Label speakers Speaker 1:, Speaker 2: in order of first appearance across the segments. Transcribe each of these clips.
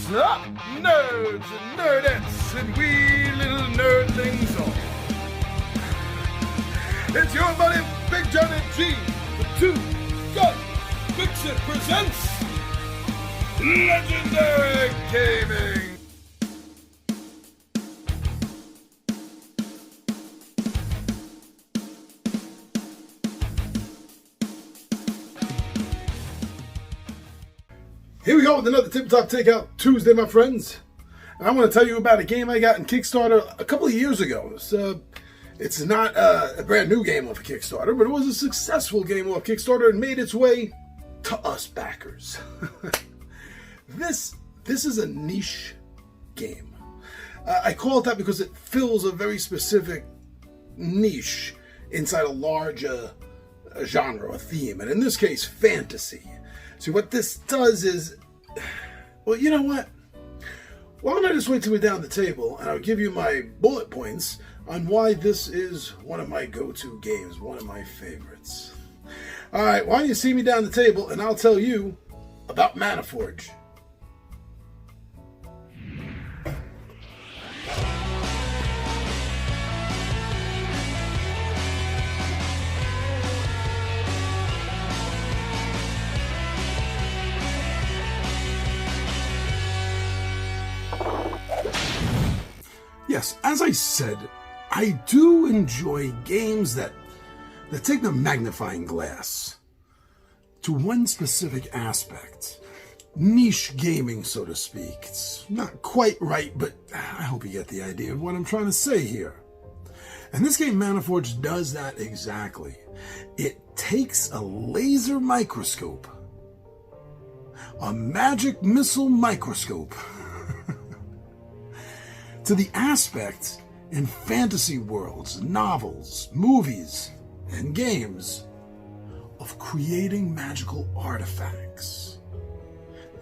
Speaker 1: Listen up, nerds and nerdettes and wee little nerdlings all. It's your buddy Big Johnny G, the Two Gun Pixie presents Legendary Gaming. Here we go with another Tabletop Takeout Tuesday, my friends. And I want to tell you about a game I got in Kickstarter a couple of years ago. It's not a brand new game off of Kickstarter, but it was a successful game off Kickstarter and made its way to us backers. This is a niche game. I call it that because it fills a very specific niche inside a large genre, a theme, and in this case, fantasy. See, what this does is, well, you know what? Why don't I just wait till we're down the table and I'll give you my bullet points on why this is one of my go-to games, one of my favorites. All right, why don't you see me down the table and I'll tell you about Manaforge. Yes, as I said, I do enjoy games that take the magnifying glass to one specific aspect. Niche gaming, so to speak. It's not quite right, but I hope you get the idea of what I'm trying to say here. And this game, Manaforge, does that exactly. It takes a laser microscope, a magic missile microscope, to the aspect in fantasy worlds, novels, movies, and games of creating magical artifacts.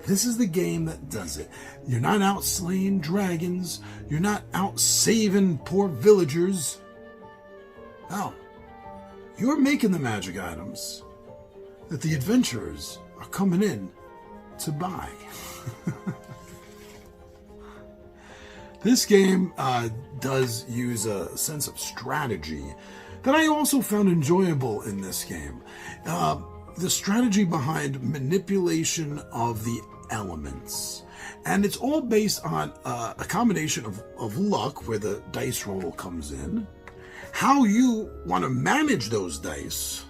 Speaker 1: This is the game that does it. You're not out slaying dragons. You're not out saving poor villagers. No. You're making the magic items that the adventurers are coming in to buy. This game does use a sense of strategy that I also found enjoyable in this game. The strategy behind manipulation of the elements. And it's all based on a combination of luck, where the dice roll comes in, how you want to manage those dice,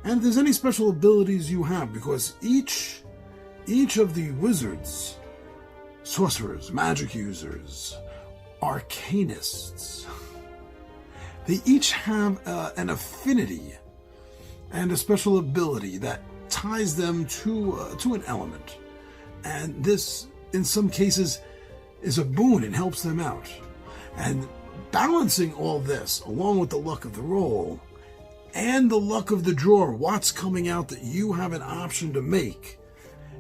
Speaker 1: and if there's any special abilities you have, because each of the wizards, sorcerers, magic users, arcanists, they each have an affinity and a special ability that ties them to an element. And this, in some cases, is a boon and helps them out. And balancing all this, along with the luck of the roll and the luck of the draw, what's coming out that you have an option to make,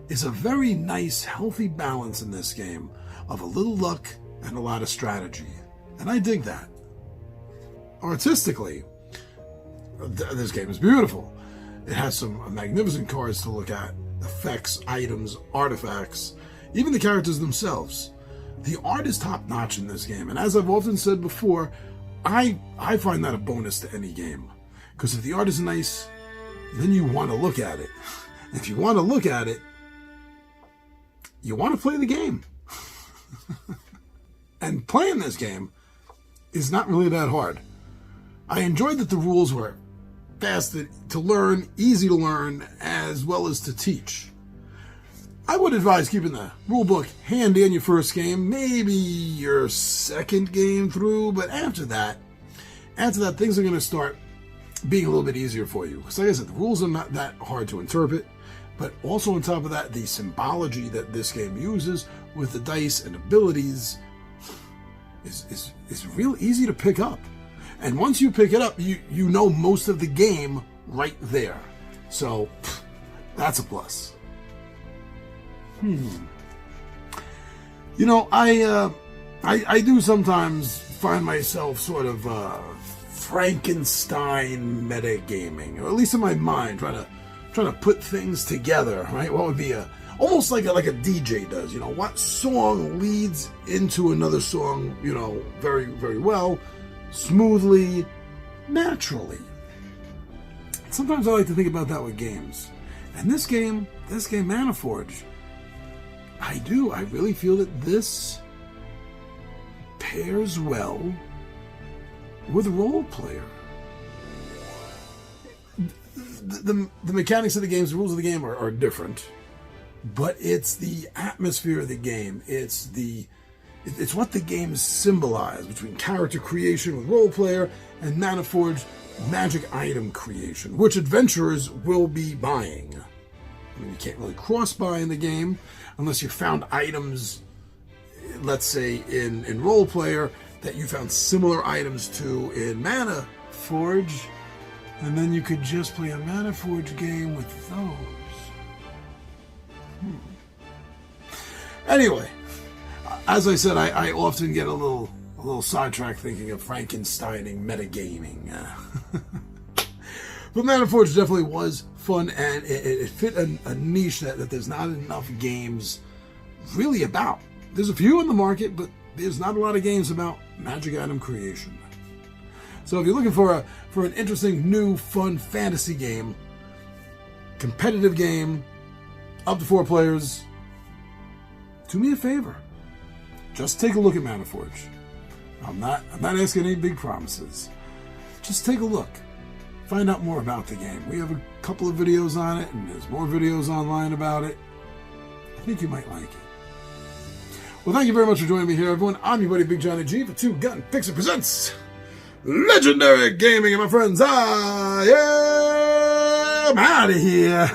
Speaker 1: is a very nice, healthy balance in this game of a little luck and a lot of strategy. And I dig that. Artistically, this game is beautiful. It has some magnificent cards to look at, effects, items, artifacts, even the characters themselves. The art is top-notch in this game, and as I've often said before, I find that a bonus to any game. Because if the art is nice, then you want to look at it. If you want to look at it, you want to play the game. And playing this game is not really that hard. I enjoyed that the rules were fast to learn, easy to learn, as well as to teach. I would advise keeping the rulebook handy in your first game, maybe your second game through, but after that, things are going to start being a little bit easier for you. Because like I said, the rules are not that hard to interpret. But also on top of that, the symbology that this game uses with the dice and abilities is real easy to pick up. And once you pick it up, you know most of the game right there. So that's a plus. You know, I do sometimes find myself sort of Frankenstein metagaming, or at least in my mind, trying to put things together, right? What would be a almost like a DJ does. You know, what song leads into another song, you know, very, very well, smoothly, naturally. Sometimes I like to think about that with games. And this game, Manaforge, I really feel that this pairs well with role player. The mechanics of the games, the rules of the game are different, but it's the atmosphere of the game. It's what the games symbolize between character creation with role player and Manaforge magic item creation, which adventurers will be buying. I mean, you can't really cross-buy in the game unless you found items, let's say in role player, that you found similar items to in Manaforge, and then you could just play a Manaforge game with those. Anyway, as I said, I often get a little sidetracked thinking of Frankensteining metagaming. But Manaforge definitely was fun, and it fit a niche that there's not enough games really about. There's a few in the market, but there's not a lot of games about magic item creation. So if you're looking for an interesting, new, fun fantasy game, competitive game, up to 4 players, do me a favor. Just take a look at Manaforge. I'm not asking any big promises. Just take a look. Find out more about the game. We have a couple of videos on it, and there's more videos online about it. I think you might like it. Well, thank you very much for joining me here, everyone. I'm your buddy Big Johnny G for Two Gun Pixie Presents Legendary Gaming, and my friends, I am out of here.